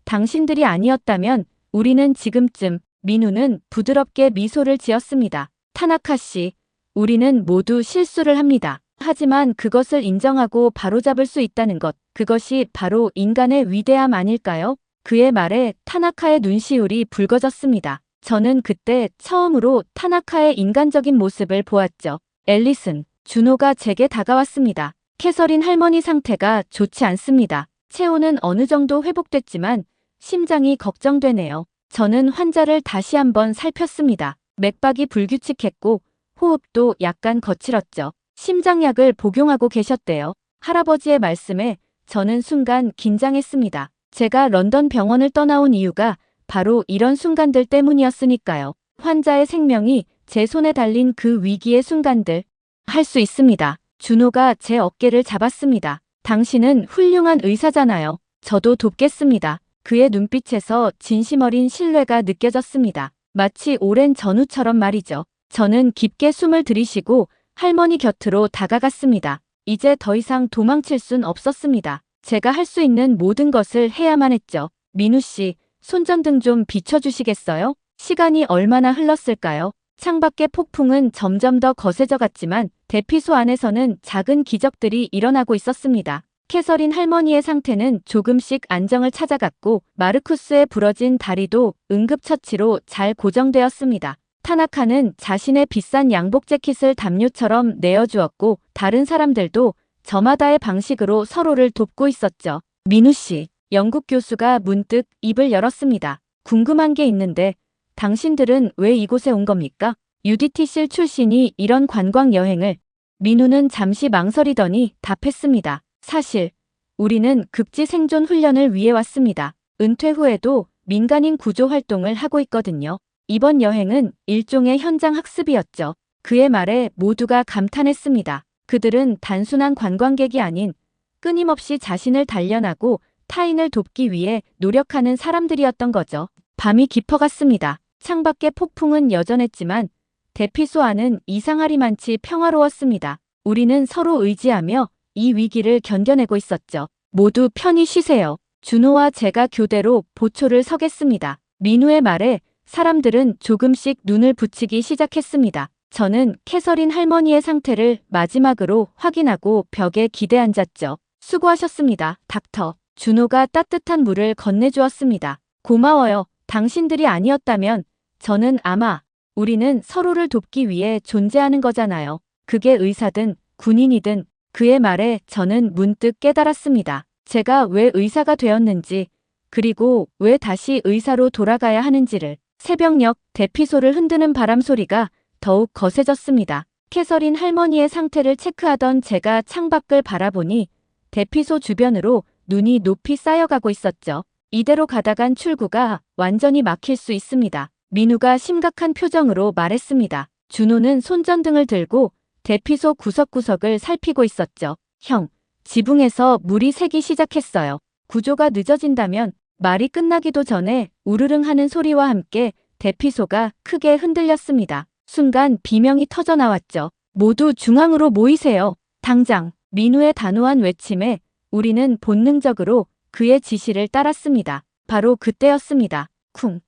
S1: 당신들이 아니었다면 우리는 지금쯤. 민우는 부드럽게 미소를 지었습니다. 타나카 씨, 우리는 모두 실수를 합니다. 하지만 그것을 인정하고 바로잡을 수 있다는 것, 그것이 바로 인간의 위대함 아닐까요? 그의 말에 타나카의 눈시울이 붉어졌습니다. 저는 그때 처음으로 타나카의 인간적인 모습을 보았죠. 앨리슨, 준호가 제게 다가왔습니다. 캐서린 할머니 상태가 좋지 않습니다. 체온은 어느 정도 회복됐지만 심장이 걱정되네요. 저는 환자를 다시 한번 살폈습니다. 맥박이 불규칙했고 호흡도 약간 거칠었죠. 심장약을 복용하고 계셨대요. 할아버지의 말씀에 저는 순간 긴장했습니다. 제가 런던 병원을 떠나온 이유가 바로 이런 순간들 때문이었으니까요. 환자의 생명이 제 손에 달린 그 위기의 순간들. 할 수 있습니다. 준호가 제 어깨를 잡았습니다. 당신은 훌륭한 의사잖아요. 저도 돕겠습니다. 그의 눈빛에서 진심 어린 신뢰가 느껴졌습니다. 마치 오랜 전우처럼 말이죠. 저는 깊게 숨을 들이쉬고 할머니 곁으로 다가갔습니다. 이제 더 이상 도망칠 순 없었습니다. 제가 할 수 있는 모든 것을 해야만 했죠. 민우 씨, 손전등 좀 비춰주시겠어요? 시간이 얼마나 흘렀을까요? 창밖의 폭풍은 점점 더 거세져 갔지만 대피소 안에서는 작은 기적들이 일어나고 있었습니다. 캐서린 할머니의 상태는 조금씩 안정을 찾아갔고 마르쿠스의 부러진 다리도 응급처치로 잘 고정되었습니다. 타나카는 자신의 비싼 양복 재킷을 담요처럼 내어주었고 다른 사람들도 저마다의 방식으로 서로를 돕고 있었죠. 민우 씨, 영국 교수가 문득 입을 열었습니다. 궁금한 게 있는데 당신들은 왜 이곳에 온 겁니까? UDT실 출신이 이런 관광 여행을. 민우는 잠시 망설이더니 답했습니다. 사실 우리는 극지 생존 훈련을 위해 왔습니다. 은퇴 후에도 민간인 구조 활동을 하고 있거든요. 이번 여행은 일종의 현장 학습이었죠. 그의 말에 모두가 감탄했습니다. 그들은 단순한 관광객이 아닌 끊임없이 자신을 단련하고 타인을 돕기 위해 노력하는 사람들이었던 거죠. 밤이 깊어갔습니다. 창밖의 폭풍은 여전했지만 대피소 안은 이상하리만치 평화로웠습니다. 우리는 서로 의지하며 이 위기를 견뎌내고 있었죠. 모두 편히 쉬세요. 준호와 제가 교대로 보초를 서겠습니다. 민우의 말에 사람들은 조금씩 눈을 붙이기 시작했습니다. 저는 캐서린 할머니의 상태를 마지막으로 확인하고 벽에 기대앉았죠. 수고하셨습니다, 닥터. 준호가 따뜻한 물을 건네주었습니다. 고마워요. 당신들이 아니었다면 저는 아마 우리는 서로를 돕기 위해 존재하는 거잖아요. 그게 의사든 군인이든. 그의 말에 저는 문득 깨달았습니다. 제가 왜 의사가 되었는지, 그리고 왜 다시 의사로 돌아가야 하는지를. 새벽녘 대피소를 흔드는 바람 소리가 더욱 거세졌습니다. 캐서린 할머니의 상태를 체크하던 제가 창밖을 바라보니 대피소 주변으로 눈이 높이 쌓여가고 있었죠. 이대로 가다간 출구가 완전히 막힐 수 있습니다. 민우가 심각한 표정으로 말했습니다. 준호는 손전등을 들고 대피소 구석구석을 살피고 있었죠. 형, 지붕에서 물이 새기 시작했어요. 구조가 늦어진다면 말이 끝나기도 전에 우르릉 하는 소리와 함께 대피소가 크게 흔들렸습니다. 순간 비명이 터져 나왔죠. 모두 중앙으로 모이세요. 당장. 민우의 단호한 외침에 우리는 본능적으로 그의 지시를 따랐습니다. 바로 그때였습니다. 쿵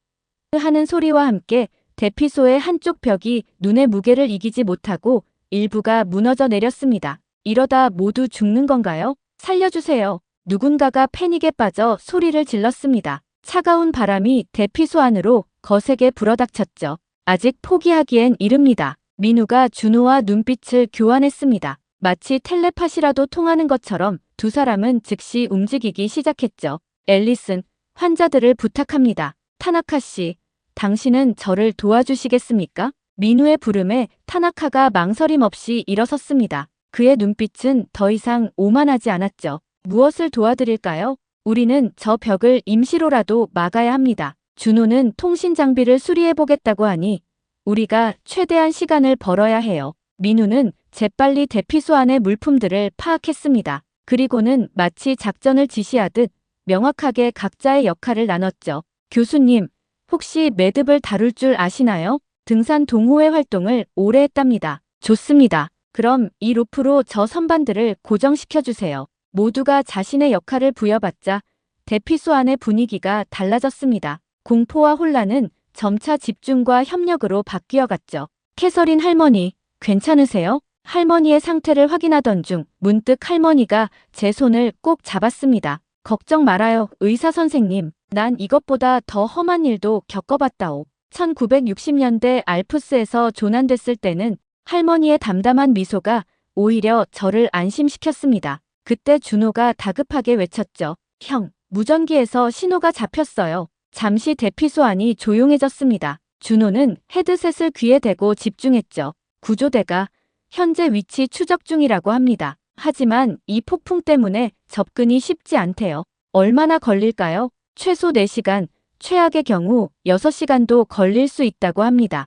S1: 하는 소리와 함께 대피소의 한쪽 벽이 눈의 무게를 이기지 못하고 일부가 무너져 내렸습니다. 이러다 모두 죽는 건가요? 살려주세요. 누군가가 패닉에 빠져 소리를 질렀습니다. 차가운 바람이 대피소 안으로 거세게 불어닥쳤죠. 아직 포기하기엔 이릅니다. 민우가 준호와 눈빛을 교환했습니다. 마치 텔레파시라도 통하는 것처럼 두 사람은 즉시 움직이기 시작했죠. 앨리슨, 환자들을 부탁합니다. 타나카 씨, 당신은 저를 도와주시겠습니까? 민우의 부름에 타나카가 망설임 없이 일어섰습니다. 그의 눈빛은 더 이상 오만하지 않았죠. 무엇을 도와드릴까요? 우리는 저 벽을 임시로라도 막아야 합니다. 준호는 통신 장비를 수리해보겠다고 하니 우리가 최대한 시간을 벌어야 해요. 민우는 재빨리 대피소 안의 물품들을 파악했습니다. 그리고는 마치 작전을 지시하듯 명확하게 각자의 역할을 나눴죠. 교수님, 혹시 매듭을 다룰 줄 아시나요? 등산 동호회 활동을 오래 했답니다. 좋습니다. 그럼 이 로프로 저 선반들을 고정시켜주세요. 모두가 자신의 역할을 부여받자 대피소 안의 분위기가 달라졌습니다. 공포와 혼란은 점차 집중과 협력으로 바뀌어갔죠. 캐서린 할머니, 괜찮으세요? 할머니의 상태를 확인하던 중 문득 할머니가 제 손을 꼭 잡았습니다. 걱정 말아요, 의사 선생님. 난 이것보다 더 험한 일도 겪어봤다오. 1960년대 알프스에서 조난됐을 때는 할머니의 담담한 미소가 오히려 저를 안심시켰습니다. 그때 준호가 다급하게 외쳤죠. 형, 무전기에서 신호가 잡혔어요. 잠시 대피소 안이 조용해졌습니다. 준호는 헤드셋을 귀에 대고 집중했죠. 구조대가 현재 위치 추적 중이라고 합니다. 하지만 이 폭풍 때문에 접근이 쉽지 않대요. 얼마나 걸릴까요? 최소 4시간, 최악의 경우 6시간도 걸릴 수 있다고 합니다.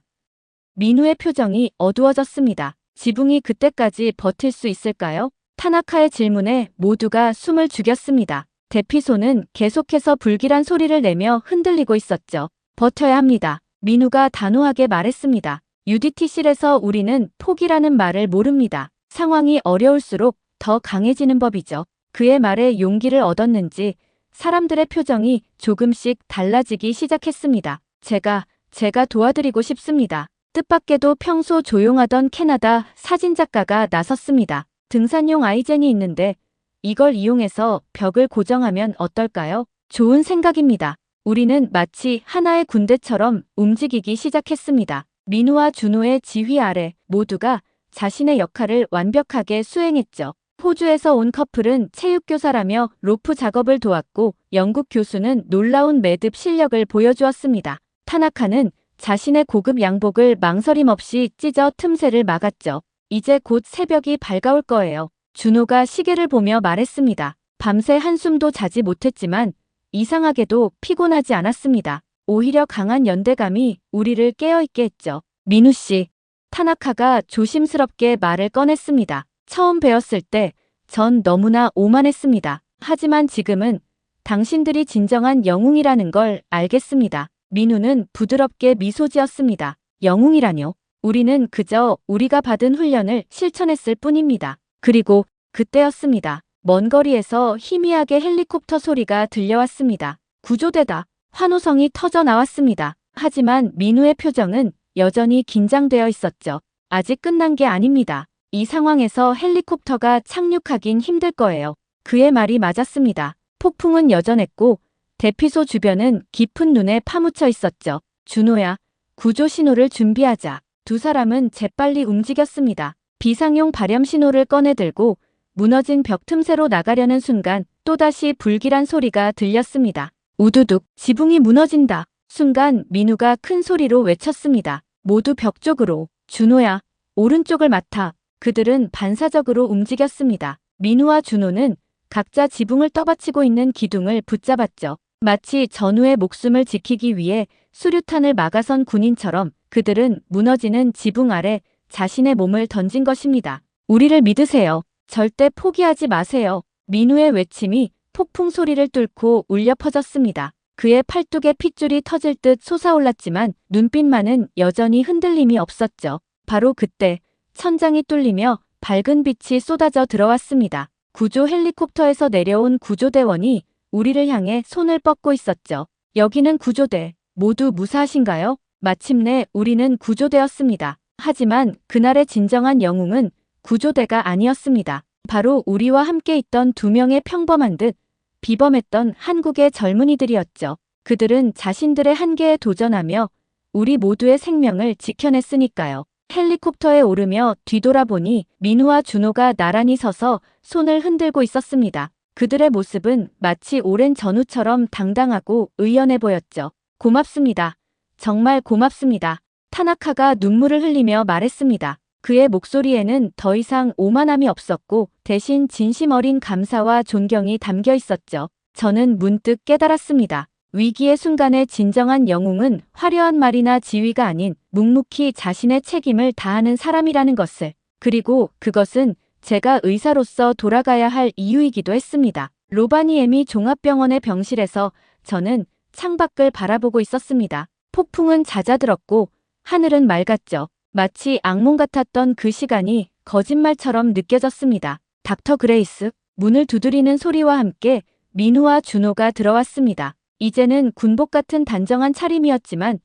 S1: 민우의 표정이 어두워졌습니다. 지붕이 그때까지 버틸 수 있을까요? 타나카의 질문에 모두가 숨을 죽였습니다. 대피소는 계속해서 불길한 소리를 내며 흔들리고 있었죠. 버텨야 합니다. 민우가 단호하게 말했습니다. UDT실에서 우리는 포기라는 말을 모릅니다. 상황이 어려울수록 더 강해지는 법이죠. 그의 말에 용기를 얻었는지 사람들의 표정이 조금씩 달라지기 시작했습니다. 제가 도와드리고 싶습니다. 뜻밖에도 평소 조용하던 캐나다 사진작가가 나섰습니다. 등산용 아이젠이 있는데 이걸 이용해서 벽을 고정하면 어떨까요? 좋은 생각입니다. 우리는 마치 하나의 군대처럼 움직이기 시작했습니다. 민우와 준호의 지휘 아래 모두가 자신의 역할을 완벽하게 수행했죠. 호주에서 온 커플은 체육교사라며 로프 작업을 도왔고 영국 교수는 놀라운 매듭 실력을 보여주었습니다. 타나카는 자신의 고급 양복을 망설임 없이 찢어 틈새를 막았죠. 이제 곧 새벽이 밝아올 거예요. 준호가 시계를 보며 말했습니다. 밤새 한숨도 자지 못했지만 이상하게도 피곤하지 않았습니다. 오히려 강한 연대감이 우리를 깨어있게 했죠. 민우 씨, 타나카가 조심스럽게 말을 꺼냈습니다. 처음 뵈었을 때 전 너무나 오만했습니다. 하지만 지금은 당신들이 진정한 영웅이라는 걸 알겠습니다. 민우는 부드럽게 미소 지었습니다. 영웅이라뇨? 우리는 그저 우리가 받은 훈련을 실천했을 뿐입니다. 그리고 그때였습니다. 먼 거리에서 희미하게 헬리콥터 소리가 들려왔습니다. 구조대다. 환호성이 터져 나왔습니다. 하지만 민우의 표정은 여전히 긴장되어 있었죠. 아직 끝난 게 아닙니다. 이 상황에서 헬리콥터가 착륙하긴 힘들 거예요. 그의 말이 맞았습니다. 폭풍은 여전했고 대피소 주변은 깊은 눈에 파묻혀 있었죠. 준호야, 구조 신호를 준비하자. 두 사람은 재빨리 움직였습니다. 비상용 발염 신호를 꺼내들고 무너진 벽 틈새로 나가려는 순간 또다시 불길한 소리가 들렸습니다. 우두둑, 지붕이 무너진다. 순간 민우가 큰 소리로 외쳤습니다. 모두 벽 쪽으로. 준호야, 오른쪽을 맡아. 그들은 반사적으로 움직였습니다. 민우와 준호는 각자 지붕을 떠받치고 있는 기둥을 붙잡았죠. 마치 전우의 목숨을 지키기 위해 수류탄을 막아선 군인처럼 그들은 무너지는 지붕 아래 자신의 몸을 던진 것입니다. 우리를 믿으세요. 절대 포기하지 마세요. 민우의 외침이 폭풍 소리를 뚫고 울려 퍼졌습니다. 그의 팔뚝에 핏줄이 터질 듯 솟아올랐지만 눈빛만은 여전히 흔들림이 없었죠. 바로 그때 천장이 뚫리며 밝은 빛이 쏟아져 들어왔습니다. 구조 헬리콥터에서 내려온 구조대원이 우리를 향해 손을 뻗고 있었죠. 여기는 구조대. 모두 무사하신가요? 마침내 우리는 구조되었습니다. 하지만 그날의 진정한 영웅은 구조대가 아니었습니다. 바로 우리와 함께 있던 두 명의 평범한 듯 비범했던 한국의 젊은이들이었죠. 그들은 자신들의 한계에 도전하며 우리 모두의 생명을 지켜냈으니까요. 헬리콥터에 오르며 뒤돌아보니 민우와 준호가 나란히 서서 손을 흔들고 있었습니다. 그들의 모습은 마치 오랜 전우처럼 당당하고 의연해 보였죠. 고맙습니다. 정말 고맙습니다. 타나카가 눈물을 흘리며 말했습니다. 그의 목소리에는 더 이상 오만함이 없었고 대신 진심 어린 감사와 존경이 담겨 있었죠. 저는 문득 깨달았습니다. 위기의 순간에 진정한 영웅은 화려한 말이나 지위가 아닌 묵묵히 자신의 책임을 다하는 사람이라는 것을, 그리고 그것은 제가 의사로서 돌아가야 할 이유이기도 했습니다. 로바니에미 종합병원의 병실에서 저는 창밖을 바라보고 있었습니다. 폭풍은 잦아들었고 하늘은 맑았죠. 마치 악몽 같았던 그 시간이 거짓말처럼 느껴졌습니다. 닥터 그레이스, 문을 두드리는 소리와 함께 민우와 준호가 들어왔습니다. 이제는 군복 같은 단정한 차림이었지만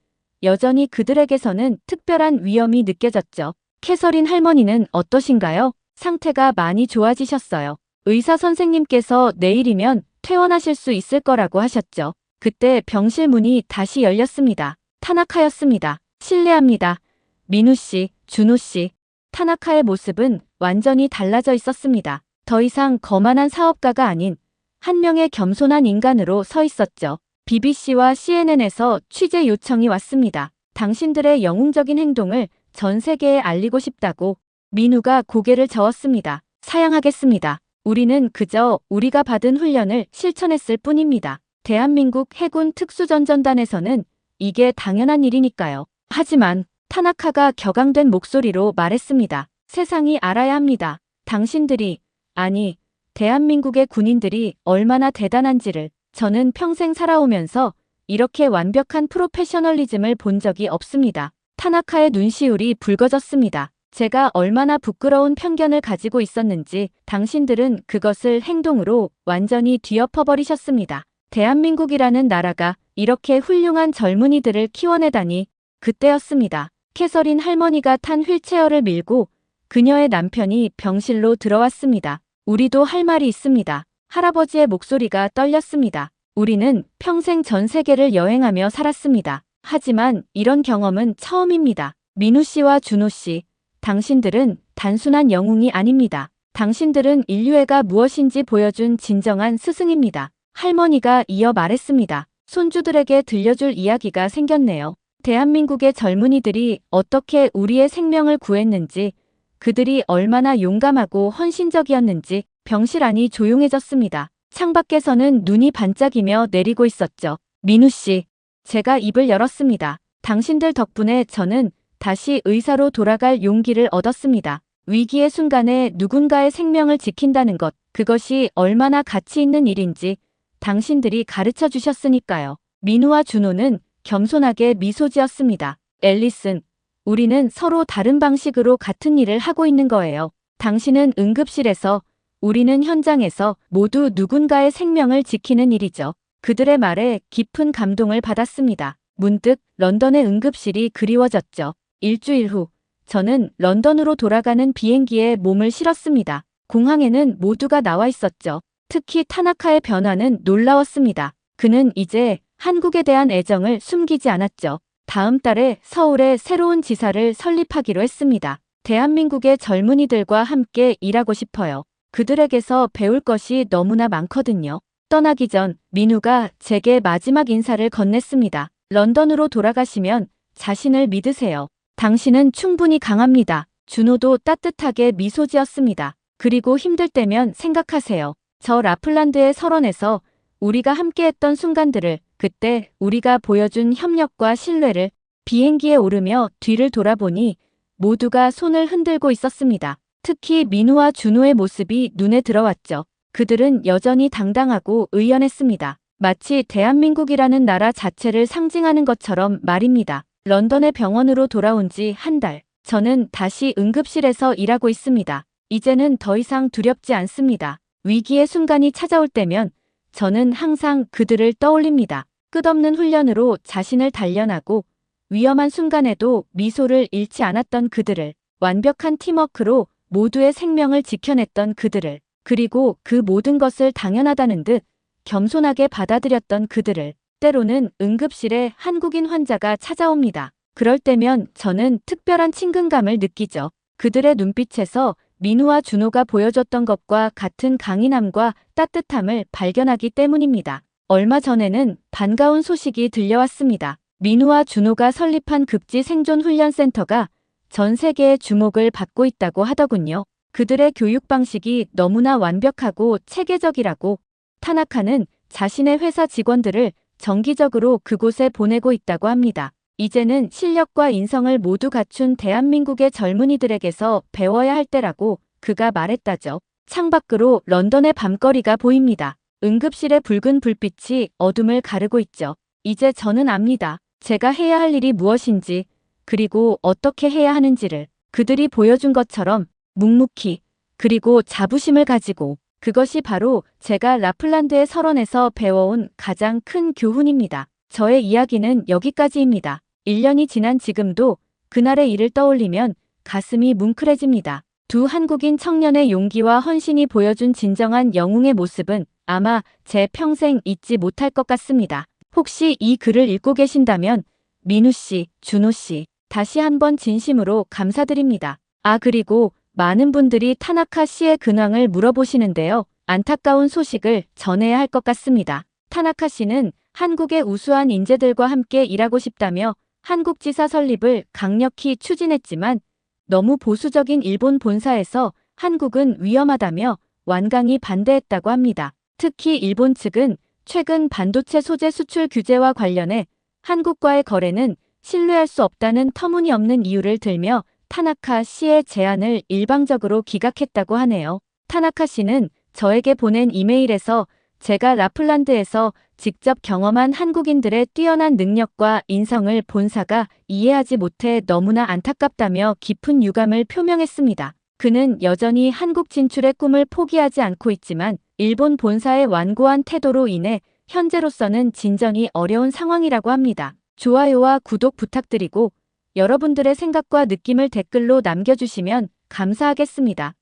S1: 여전히 그들에게서는 특별한 위험이 느껴졌죠. 캐서린 할머니는 어떠신가요? 상태가 많이 좋아지셨어요. 의사 선생님께서 내일이면 퇴원하실 수 있을 거라고 하셨죠. 그때 병실 문이 다시 열렸습니다. 타나카였습니다. 실례합니다. 민우 씨, 준호 씨. 타나카의 모습은 완전히 달라져 있었습니다. 더 이상 거만한 사업가가 아닌 한 명의 겸손한 인간으로 서 있었죠. BBC와 CNN에서 취재 요청이 왔습니다. 당신들의 영웅적인 행동을 전 세계에 알리고 싶다고. 민우가 고개를 저었습니다. 사양하겠습니다. 우리는 그저 우리가 받은 훈련을 실천했을 뿐입니다. 대한민국 해군 특수전전단에서는 이게 당연한 일이니까요. 하지만 타나카가 격앙된 목소리로 말했습니다. 세상이 알아야 합니다. 당신들이, 아니, 대한민국의 군인들이 얼마나 대단한지를. 저는 평생 살아오면서 이렇게 완벽한 프로페셔널리즘을 본 적이 없습니다. 타나카의 눈시울이 붉어졌습니다. 제가 얼마나 부끄러운 편견을 가지고 있었는지 당신들은 그것을 행동으로 완전히 뒤엎어버리셨습니다. 대한민국이라는 나라가 이렇게 훌륭한 젊은이들을 키워내다니 그때였습니다. 캐서린 할머니가 탄 휠체어를 밀고 그녀의 남편이 병실로 들어왔습니다. 우리도 할 말이 있습니다. 할아버지의 목소리가 떨렸습니다. 우리는 평생 전 세계를 여행하며 살았습니다. 하지만 이런 경험은 처음입니다. 민우 씨와 준호 씨, 당신들은 단순한 영웅이 아닙니다. 당신들은 인류애가 무엇인지 보여준 진정한 스승입니다. 할머니가 이어 말했습니다. 손주들에게 들려줄 이야기가 생겼네요. 대한민국의 젊은이들이 어떻게 우리의 생명을 구했는지, 그들이 얼마나 용감하고 헌신적이었는지. 병실 안이 조용해졌습니다. 창밖에서는 눈이 반짝이며 내리고 있었죠. 민우 씨, 제가 입을 열었습니다. 당신들 덕분에 저는 다시 의사로 돌아갈 용기를 얻었습니다. 위기의 순간에 누군가의 생명을 지킨다는 것, 그것이 얼마나 가치 있는 일인지 당신들이 가르쳐 주셨으니까요. 민우와 준호는 겸손하게 미소 지었습니다. 앨리슨, 우리는 서로 다른 방식으로 같은 일을 하고 있는 거예요. 당신은 응급실에서, 우리는 현장에서 모두 누군가의 생명을 지키는 일이죠. 그들의 말에 깊은 감동을 받았습니다. 문득 런던의 응급실이 그리워졌죠. 일주일 후, 저는 런던으로 돌아가는 비행기에 몸을 실었습니다. 공항에는 모두가 나와 있었죠. 특히 타나카의 변화는 놀라웠습니다. 그는 이제 한국에 대한 애정을 숨기지 않았죠. 다음 달에 서울에 새로운 지사를 설립하기로 했습니다. 대한민국의 젊은이들과 함께 일하고 싶어요. 그들에게서 배울 것이 너무나 많거든요. 떠나기 전 민우가 제게 마지막 인사를 건넸습니다. 런던으로 돌아가시면 자신을 믿으세요. 당신은 충분히 강합니다. 준호도 따뜻하게 미소 지었습니다. 그리고 힘들 때면 생각하세요. 저 라플란드의 설원에서 우리가 함께했던 순간들을, 그때 우리가 보여준 협력과 신뢰를. 비행기에 오르며 뒤를 돌아보니 모두가 손을 흔들고 있었습니다. 특히 민우와 준호의 모습이 눈에 들어왔죠. 그들은 여전히 당당하고 의연했습니다. 마치 대한민국이라는 나라 자체를 상징하는 것처럼 말입니다. 런던의 병원으로 돌아온 지 한 달. 저는 다시 응급실에서 일하고 있습니다. 이제는 더 이상 두렵지 않습니다. 위기의 순간이 찾아올 때면 저는 항상 그들을 떠올립니다. 끝없는 훈련으로 자신을 단련하고 위험한 순간에도 미소를 잃지 않았던 그들을, 완벽한 팀워크로 모두의 생명을 지켜냈던 그들을, 그리고 그 모든 것을 당연하다는 듯 겸손하게 받아들였던 그들을. 때로는 응급실에 한국인 환자가 찾아옵니다. 그럴 때면 저는 특별한 친근감을 느끼죠. 그들의 눈빛에서 민우와 준호가 보여줬던 것과 같은 강인함과 따뜻함을 발견하기 때문입니다. 얼마 전에는 반가운 소식이 들려왔습니다. 민우와 준호가 설립한 급지 생존 훈련센터가 전 세계의 주목을 받고 있다고 하더군요. 그들의 교육 방식이 너무나 완벽하고 체계적이라고. 타나카는 자신의 회사 직원들을 정기적으로 그곳에 보내고 있다고 합니다. 이제는 실력과 인성을 모두 갖춘 대한민국의 젊은이들에게서 배워야 할 때라고 그가 말했다죠. 창밖으로 런던의 밤거리가 보입니다. 응급실의 붉은 불빛이 어둠을 가르고 있죠. 이제 저는 압니다. 제가 해야 할 일이 무엇인지, 그리고 어떻게 해야 하는지를. 그들이 보여준 것처럼 묵묵히, 그리고 자부심을 가지고. 그것이 바로 제가 라플란드의 설원에서 배워온 가장 큰 교훈입니다. 저의 이야기는 여기까지입니다. 1년이 지난 지금도 그날의 일을 떠올리면 가슴이 뭉클해집니다. 두 한국인 청년의 용기와 헌신이 보여준 진정한 영웅의 모습은 아마 제 평생 잊지 못할 것 같습니다. 혹시 이 글을 읽고 계신다면 민우 씨, 준호 씨, 다시 한번 진심으로 감사드립니다. 그리고 많은 분들이 타나카 씨의 근황을 물어보시는데요. 안타까운 소식을 전해야 할 것 같습니다. 타나카 씨는 한국의 우수한 인재들과 함께 일하고 싶다며 한국지사 설립을 강력히 추진했지만 너무 보수적인 일본 본사에서 한국은 위험하다며 완강히 반대했다고 합니다. 특히 일본 측은 최근 반도체 소재 수출 규제와 관련해 한국과의 거래는 신뢰할 수 없다는 터무니없는 이유를 들며 타나카 씨의 제안을 일방적으로 기각했다고 하네요. 타나카 씨는 저에게 보낸 이메일에서 제가 라플란드에서 직접 경험한 한국인들의 뛰어난 능력과 인성을 본사가 이해하지 못해 너무나 안타깝다며 깊은 유감을 표명했습니다. 그는 여전히 한국 진출의 꿈을 포기하지 않고 있지만 일본 본사의 완고한 태도로 인해 현재로서는 진정이 어려운 상황이라고 합니다. 좋아요와 구독 부탁드리고 여러분들의 생각과 느낌을 댓글로 남겨주시면 감사하겠습니다.